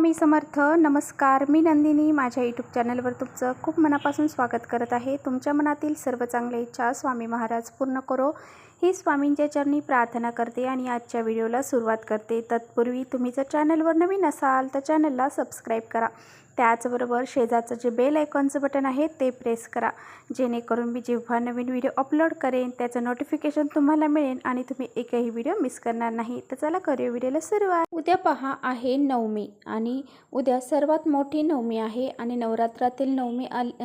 स्वामी समर्थ. नमस्कार, मी नंदिनी. माझ्या यूट्यूब चॅनलवर तुमचं खूप मनापासून स्वागत करत आहे. तुमच्या मनातील सर्व चांगल्या इच्छा स्वामी महाराज पूर्ण करो ही स्वामींच्या चरणी प्रार्थना करते आणि आजच्या व्हिडिओला सुरुवात करते. तत्पूर्वी तुम्ही जर चॅनलवर नवीन असाल तर चॅनलला सबस्क्राईब करा. त्याचबरोबर शेजारचं जे बेल आयकॉनचं बटन आहे ते प्रेस करा, जेणेकरून मी जेव्हा नवीन व्हिडिओ अपलोड करेन त्याचं नोटिफिकेशन तुम्हाला मिळेल आणि तुम्ही एकही व्हिडिओ मिस करणार नाही. तर चला करूया व्हिडिओला सुरुवात. उद्या पहा आहे नवमी आणि उद्या सर्वात मोठी नवमी आहे आणि नवरात्रातील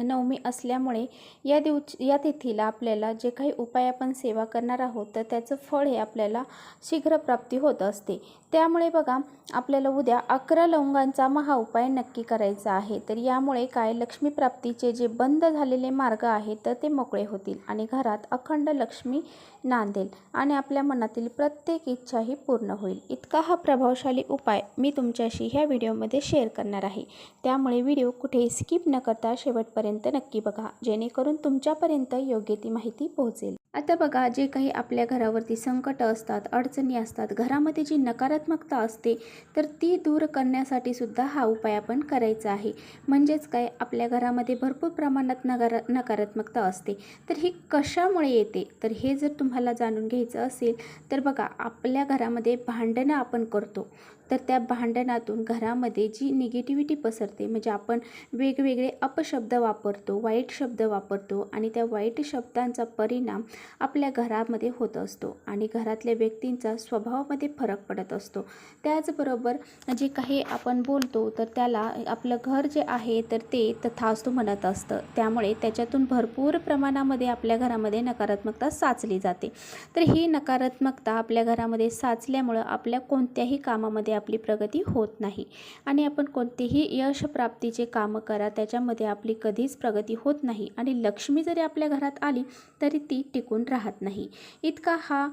नवमी असल्यामुळे या तिथीला आपल्याला जे काही उपाय आपण सेवा करणार आहोत तर त्याचं फळ हे आपल्याला शीघ्र प्राप्ती होत असते. त्यामुळे बघा, आपल्याला उद्या 11 लवंगांचा महाउपाय नक्की करायचा आहे. तर यामुळे काय, लक्ष्मी प्राप्तीचे जे बंद झालेले मार्ग आहेत तर ते मोकळे होतील आणि घरात अखंड लक्ष्मी नांदेल आणि आपल्या मनातील प्रत्येक इच्छाही पूर्ण होईल. इतका हा प्रभावशाली उपाय मी तुमच्याशी ह्या व्हिडिओमध्ये शेअर करणार आहे. त्यामुळे व्हिडिओ कुठेही स्किप न करता शेवटपर्यंत नक्की बघा, जेणेकरून तुमच्यापर्यंत योग्य ती माहिती पोहोचेल. आता बघा, जे काही आपल्या घरावरती संकट असतात, अडचणी असतात, घरामध्ये जी नकारात्मकता असते तर ती दूर करण्यासाठी सुद्धा हा उपाय आपण करायचा आहे. म्हणजेच काय, आपल्या घरामध्ये भरपूर प्रमाणात नकारात्मकता असते. तर ही कशामुळे येते तर हे जर तुम्हाला जाणून घ्यायचं असेल तर बघा, आपल्या घरामध्ये भांडणं आपण करतो तर त्या भांडणातून घरामध्ये जी निगेटिव्हिटी पसरते, म्हणजे आपण वेगवेगळे अपशब्द वापरतो, वाईट शब्द वापरतो आणि त्या वाईट शब्दांचा परिणाम आपल्या घरामध्ये होत असतो आणि घरातल्या व्यक्तींचा स्वभावामध्ये फरक पडत असतो. त्याचबरोबर जे काही आपण बोलतो तर त्याला आपलं घर जे आहे तर ते तथास्तु म्हणत असतं. त्यामुळे त्याच्यातून भरपूर प्रमाणामध्ये आपल्या घरामध्ये नकारात्मकता साचली जाते. तर ही नकारात्मकता आपल्या घरामध्ये साचल्यामुळं आपल्या कोणत्याही कामामध्ये आपली प्रगती होत नाही आणि आपण कोणतेही यश प्राप्तीचे कामं करा त्याच्यामध्ये आपली कधीच प्रगती होत नाही आणि लक्ष्मी जरी आपल्या घरात आली तरी ती टिकून राहत नाही. इतका हा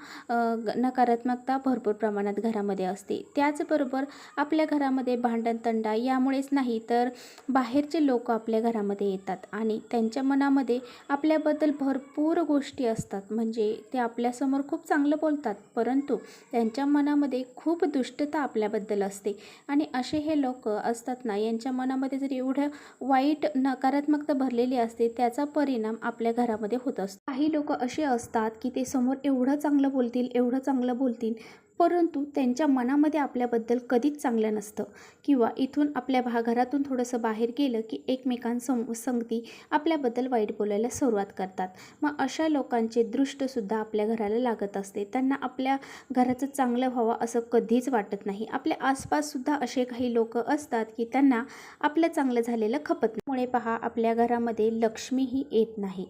नकारात्मकता भरपूर प्रमाणात घरामध्ये असते. त्याचबरोबर आपल्या घरामध्ये भांडण तंडा यामुळेच नाही तर बाहेरचे लोक आपल्या घरामध्ये येतात आणि त्यांच्या मनामध्ये आपल्याबद्दल भरपूर गोष्टी असतात. म्हणजे ते आपल्यासमोर खूप चांगलं बोलतात, परंतु त्यांच्या मनामध्ये खूप दुष्टता आपल्याबद्दल असते आणि असे हे लोक असतात ना, यांच्या मनामध्ये जर एवढं वाईट नकारात्मकता भरलेली असते त्याचा परिणाम आपल्या घरामध्ये होत असतो. काही लोक असे असतात की ते समोर एवढं चांगलं बोलतील परंतु त्यांच्या मनामध्ये आपल्याबद्दल कधीच चांगलं नसतं किंवा इथून आपल्या घरातून थोडंसं बाहेर गेलं की एकमेकांसंगती आपल्याबद्दल वाईट बोलायला सुरुवात करतात. मग अशा लोकांचे दृष्टसुद्धा आपल्या घराला लागत असते. त्यांना आपल्या घराचं चांगलं व्हावं असं कधीच वाटत नाही. आपल्या आसपाससुद्धा असे काही लोक असतात की त्यांना आपलं चांगलं झालेलं खपत नाही. त्यामुळे पहा, आपल्या घरामध्ये लक्ष्मीही येत नाही.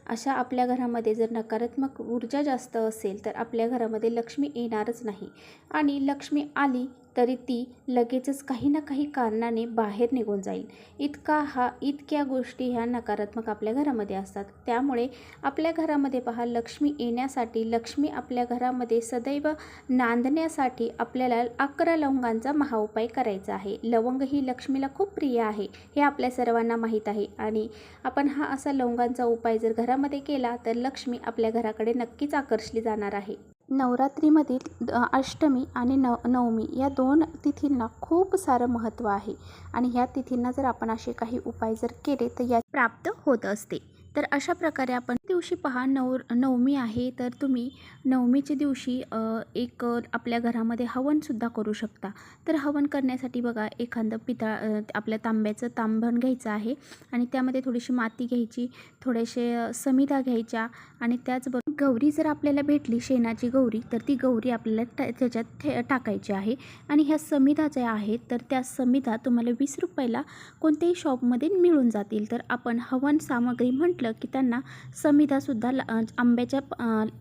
अशा आपल्या घरामध्ये जर नकारात्मक ऊर्जा जास्त असेल तर आपल्या घरामध्ये लक्ष्मी येणारच नाही आणि लक्ष्मी आली तरी ती लगेचच काही ना काही कारणाने बाहेर निघून जाईल. इतक्या गोष्टी ह्या नकारात्मक आपल्या घरामध्ये असतात. त्यामुळे आपल्या घरामध्ये पहा, लक्ष्मी येण्यासाठी, लक्ष्मी आपल्या घरामध्ये सदैव नांदण्यासाठी आपल्याला 11 लवंगांचा महाउपाय करायचा आहे. लवंग ही लक्ष्मीला खूप प्रिय आहे हे आपल्या सर्वांना माहीत आहे आणि आपण हा असा लवंगांचा उपाय जर घरामध्ये केला तर लक्ष्मी आपल्या घराकडे नक्कीच आकर्षली जाणार आहे. नवरात्रीमधील अष्टमी आणि नवमी या 2 तिथींना खूप सारं महत्त्व आहे आणि ह्या तिथींना जर आपण असे काही उपाय जर केले तर या प्राप्त होत असते. तर अशा प्रकारे आपण दिवशी पहा, नवमी आहे तर तुम्ही नवमीच्या दिवशी एक आपल्या घरामध्ये हवनसुद्धा करू शकता. तर हवन करण्यासाठी बघा, एखादं आपल्या तांब्याचं तांबण घ्यायचं आहे आणि त्यामध्ये थोडीशी माती घ्यायची, थोडेसे समिधा घ्यायच्या आणि त्याचबरोबर गौरी जर आपल्याला भेटली, शेणाची गौरी, तर ती गौरी आपल्याला त्याच्यात टाकायची आहे आणि ह्या समिधा ज्या आहेत तर त्या समिधा तुम्हाला 20 रुपयाला कोणत्याही शॉपमध्ये मिळून जातील. तर आपण हवन सामग्री म्हटलं की त्यांना समिधासुद्धा आंब्याच्या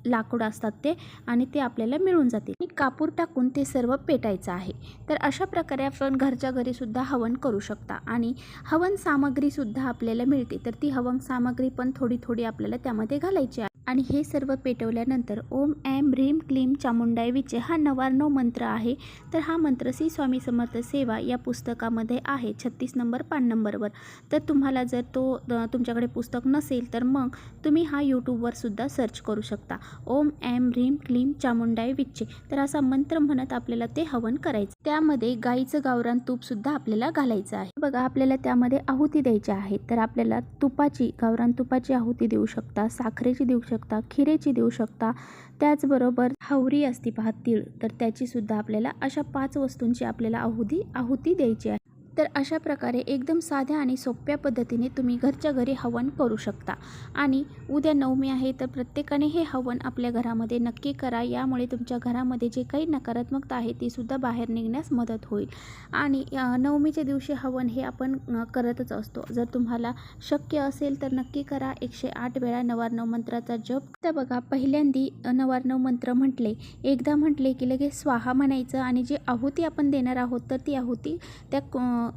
लाकूड असतात ते आणि ते आपल्याला मिळून जातील आणि कापूर टाकून ते सर्व पेटायचं आहे. तर अशा प्रकारे आपण घरच्या घरीसुद्धा हवन करू शकता आणि हवन सामग्रीसुद्धा आपल्याला मिळते. तर ती हवन सामग्री पण थोडी थोडी आपल्याला त्यामध्ये घालायची आहे आणि हे सर्व पेटवल्यानंतर ओम ऐं ह्रीं क्लीं चामुंडाय विचे हा 99 मंत्र आहे. तर हा मंत्र श्री स्वामी समर्थ सेवा या पुस्तकामध्ये आहे 36 नंबर 5 नंबरवर. तर तुम्हाला जर तुमच्याकडे पुस्तक नसेल तर मग तुम्ही हा यूट्यूबवर सुद्धा सर्च करू शकता. ओम ऐं ह्रीं क्लीं चामुंडाय विचे. तर असा मंत्र म्हणत आपल्याला ते हवन करायचं. त्यामध्ये गाईचं गावरान तूप सुद्धा आपल्याला घालायचं आहे. बघा आपल्याला त्यामध्ये आहुती द्यायची आहे. तर आपल्याला गावरान तुपाची आहुती देऊ शकता, साखरेची देऊ शकता, खिरेची देऊ शकता. त्याचबरोबर हावरी असती पहा तीळ, तर त्याची सुद्धा आपल्याला अशा 5 वस्तूंची आपल्याला आहुती द्यायची आहे. तर अशा प्रकारे एकदम साध्या आणि सोप्या पद्धतीने तुम्ही घरच्या घरी हवन करू शकता. आणि उद्या नवमी आहे तर प्रत्येकाने हे हवन आपल्या घरामध्ये नक्की करा. यामुळे तुमच्या घरामध्ये जे काही नकारात्मकता आहे ती सुद्धा बाहेर निघण्यास मदत होईल. आणि नवमीच्या दिवशी हवन हे आपण करतच असतो. जर तुम्हाला शक्य असेल तर नक्की करा. 108 वेळा नवार्णव मंत्राचा जप. तर बघा पहिल्यांदी नवार्णव मंत्र एकदा म्हटले की लगेच स्वाहा म्हणायचं आणि जी आहुती आपण देणार आहोत तर ती आहुती त्या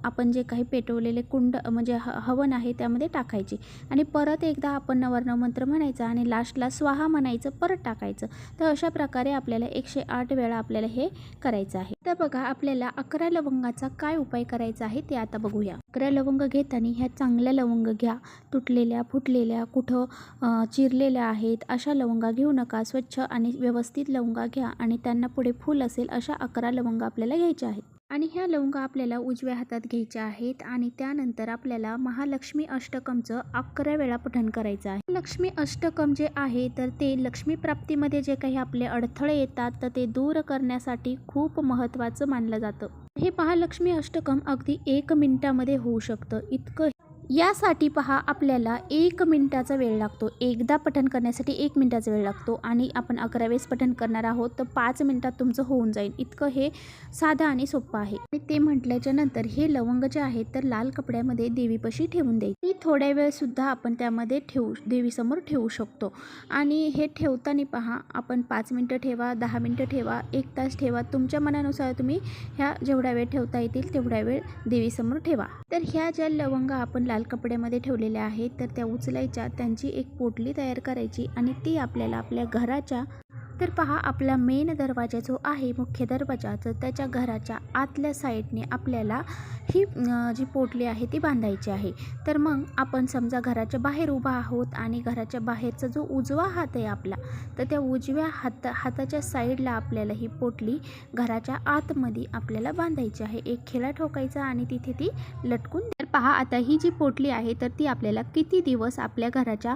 आपण जे काही पेटवलेले कुंड म्हणजे हवन आहे त्यामध्ये टाकायचे. आणि परत एकदा आपण नवार्णव मंत्र म्हणायचा आणि लास्टला स्वाहा म्हणायचं, परत टाकायचं. तर अशा प्रकारे आपल्याला 108 वेळा आपल्याला हे करायचं आहे. तर बघा आपल्याला 11 लवंगाचा काय उपाय करायचा आहे ते आता बघूया. 11 लवंग घेताना ह्या चांगल्या लवंग घ्या. तुटलेल्या, फुटलेल्या, कुठं चिरलेल्या आहेत अशा लवंगा घेऊ नका. स्वच्छ आणि व्यवस्थित लवंगा घ्या आणि त्यांना पुढे फूल असेल अशा 11 लवंगा आपल्याला घ्यायच्या आहेत. आणि ह्या लवंगा आपल्याला उजव्या हातात घ्यायच्या आहेत. आणि त्यानंतर आपल्याला महालक्ष्मी अष्टकमचं 11 वेळा पठण करायचं आहे. लक्ष्मी अष्टकम जे आहे तर ते लक्ष्मी प्राप्तीमध्ये जे काही आपले अडथळे येतात तर ते दूर करण्यासाठी खूप महत्त्वाचं मानलं जातं. हे महालक्ष्मी अष्टकम अगदी 1 मिनिटामध्ये होऊ शकतं. यासाठी पहा आपल्याला 1 मिनिटाचा वेळ लागतो. एकदा पठण करण्यासाठी 1 मिनिटाचा वेळ लागतो आणि आपण 11 वेळेस पठण करणार आहोत तर 5 मिनिटात तुमचं होऊन जाईल. इतकं हे साधं आणि सोपं आहे. आणि ते म्हटल्याच्या नंतर हे लवंग जे आहेत तर लाल कपड्यामध्ये देवीपाशी ठेवून द्यायची. ती थोड्या वेळ सुद्धा आपण त्यामध्ये देवीसमोर ठेवू शकतो. आणि हे ठेवताना पहा आपण 5 मिनिटं ठेवा, 10 मिनिटं ठेवा, 1 तास ठेवा. तुमच्या मनानुसार तुम्ही ह्या जेवढा वेळ ठेवता येतील तेवढा वेळ देवीसमोर ठेवा. तर ह्या ज्या लवंगा आपण लाल कपड्यामध्ये ठेवलेल्या आहेत तर त्या उचलायच्या, त्यांची एक पोटली तयार करायची आणि ती आपल्याला आपल्या घराच्या तर पहा आपला मेन दरवाजा जो आहे मुख्य दरवाजा तर त्याच्या घराच्या आतल्या साईडने आपल्याला ही जी पोटली आहे ती बांधायची आहे. तर मग आपण समजा घराच्या बाहेर उभा आहोत आणि घराच्या बाहेरचा जो उजवा हात आहे आपला तर त्या उजव्या हाताच्या साईडला आपल्याला ही पोटली घराच्या आतमध्ये आपल्याला बांधायची आहे. एक खिळा ठोकायचा आणि तिथे ती लटकून. तर पहा आता ही जी पोटली आहे तर ती आपल्याला किती दिवस आपल्या घराच्या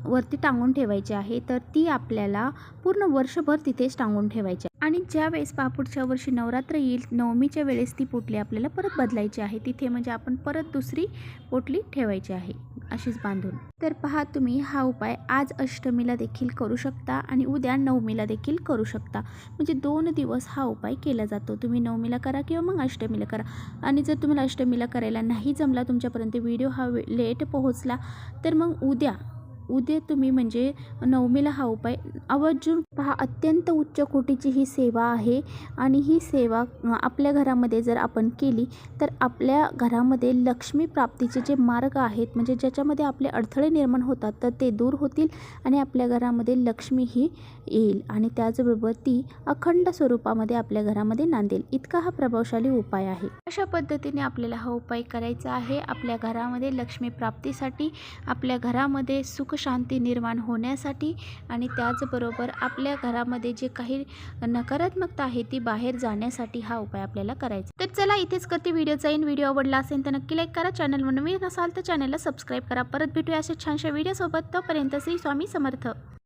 वरती टांगून ठेवायची आहे तर ती आपल्याला पूर्ण वर्षभर तिथेच टांगून ठेवायची. आणि ज्या वेळेस पुढच्या वर्षी नवरात्र येईल नवमीच्या वेळेस ती पोटली आपल्याला परत बदलायची आहे. तिथे म्हणजे आपण परत दुसरी पोटली ठेवायची आहे अशीच बांधून. तर पहा तुम्ही हा उपाय आज अष्टमीला देखील करू शकता आणि उद्या नवमीला देखील करू शकता. म्हणजे 2 दिवस हा उपाय केला जातो. तुम्ही नवमीला करा किंवा मग अष्टमीला करा. आणि जर तुम्हाला अष्टमीला करायला नाही जमला, तुमच्यापर्यंत व्हिडिओ हा लेट पोहोचला तर मग उद्या तुम्ही म्हणजे नवमीला हा उपाय आवर्जून पहा. अत्यंत उच्च कोटीची ही सेवा आहे आणि ही सेवा आपल्या घरामध्ये जर आपण केली तर आपल्या घरामध्ये लक्ष्मी प्राप्तीचे जे मार्ग आहेत म्हणजे ज्याच्यामध्ये आपले अडथळे निर्माण होतात तर ते दूर होतील आणि आपल्या घरामध्ये लक्ष्मी ही येईल आणि त्याचबरोबर ती अखंड स्वरूपामध्ये आपल्या घरामध्ये नांदेल. इतका हा प्रभावशाली उपाय आहे. अशा पद्धतीने आपल्याला हा उपाय करायचा आहे आपल्या घरामध्ये लक्ष्मी प्राप्तीसाठी, आपल्या घरामध्ये सुख शांती निर्माण होण्यासाठी आणि त्याचबरोबर आपल्या घरामध्ये जे काही नकारात्मकता आहे ती बाहेर जाण्यासाठी हा उपाय आपल्याला करायचा. तर चला इथेच करते व्हिडिओचा व्हिडिओ आवडला असेल तर नक्की लाईक करा. चॅनलवर नवीन असाल तर चॅनलला सबस्क्राईब करा. परत भेटूया असे छानशा व्हिडिओसोबत. तोपर्यंत श्री स्वामी समर्थ.